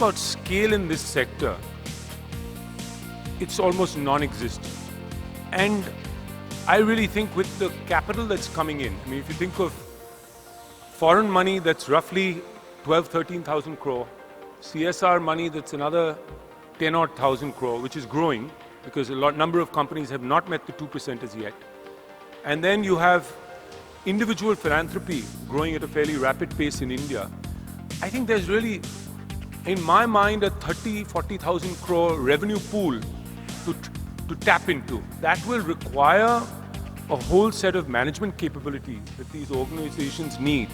about scale in this sector, it's almost non-existent. And I really think with the capital that's coming in, I mean, if you think of foreign money that's roughly 13,000 crore, CSR money that's another 10,000 crore, which is growing because a number of companies have not met the 2% as yet. And then you have individual philanthropy growing at a fairly rapid pace in India. I think there's really, in my mind, a 40,000 crore revenue pool to tap into. That will require a whole set of management capability that these organizations need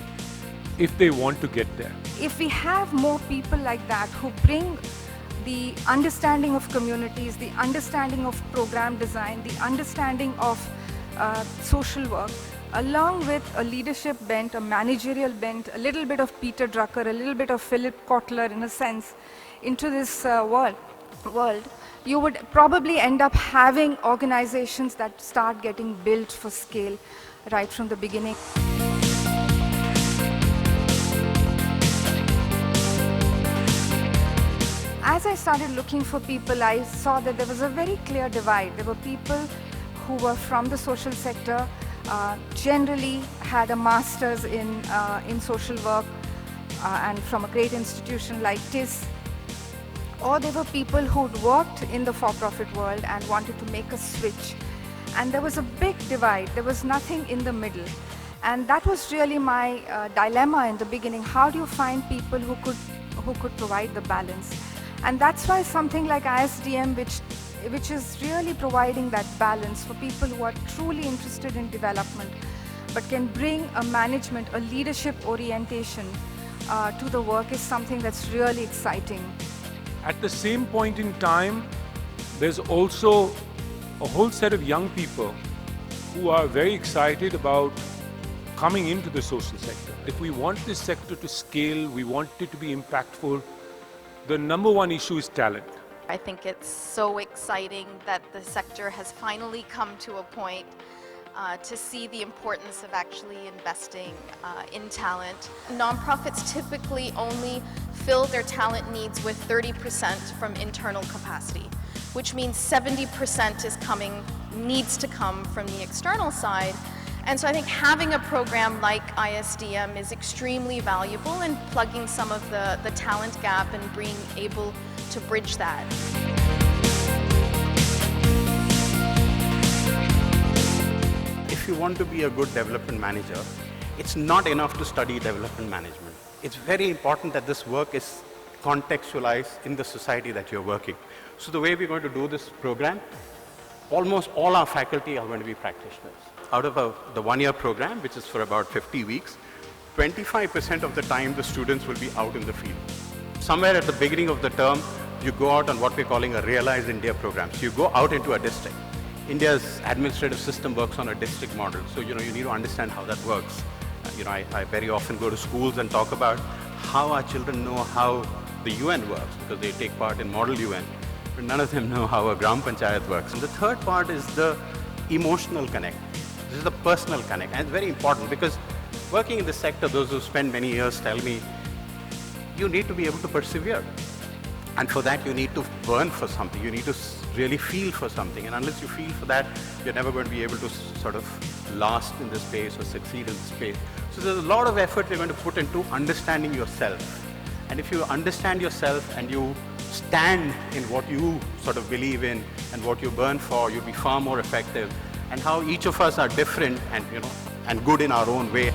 if they want to get there. If we have more people like that who bring the understanding of communities, the understanding of program design, the understanding of social work, along with a leadership bent, a managerial bent, a little bit of Peter Drucker, a little bit of Philip Kotler in a sense, into this world, you would probably end up having organizations that start getting built for scale right from the beginning. As I started looking for people, I saw that there was a very clear divide. There were people who were from the social sector, generally had a master's in social work and from a great institution like TIS, or there were people who'd worked in the for-profit world and wanted to make a switch. And there was a big divide. There was nothing in the middle. And that was really my dilemma in the beginning. How do you find people who could provide the balance? And that's why something like ISDM, which is really providing that balance for people who are truly interested in development, but can bring a management, a leadership orientation to the work, is something that's really exciting. At the same point in time, there's also a whole set of young people who are very excited about coming into the social sector. If we want this sector to scale, we want it to be impactful, the number one issue is talent. I think it's so exciting that the sector has finally come to a point to see the importance of actually investing in talent. Nonprofits typically only fill their talent needs with 30% from internal capacity, which means 70% needs to come from the external side. And so I think having a program like ISDM is extremely valuable in plugging some of the talent gap and being able to bridge that. If you want to be a good development manager, it's not enough to study development management. It's very important that this work is contextualized in the society that you're working. So the way we're going to do this program, almost all our faculty are going to be practitioners. Out of the one-year program, which is for about 50 weeks, 25% of the time the students will be out in the field. Somewhere at the beginning of the term, you go out on what we're calling a Realize India program. So you go out into a district. India's administrative system works on a district model, so you need to understand how that works. I very often go to schools and talk about how our children know how the UN works, because they take part in Model UN, but none of them know how a Gram Panchayat works. And the third part is the emotional connect. This is the personal connect, and it's very important because working in this sector, those who spend many years tell me, you need to be able to persevere. And for that, you need to burn for something. You need to really feel for something. And unless you feel for that, you're never going to be able to sort of last in this space or succeed in this space. So there's a lot of effort you're going to put into understanding yourself. And if you understand yourself and you stand in what you sort of believe in and what you burn for, you'll be far more effective. And how each of us are different and good in our own way.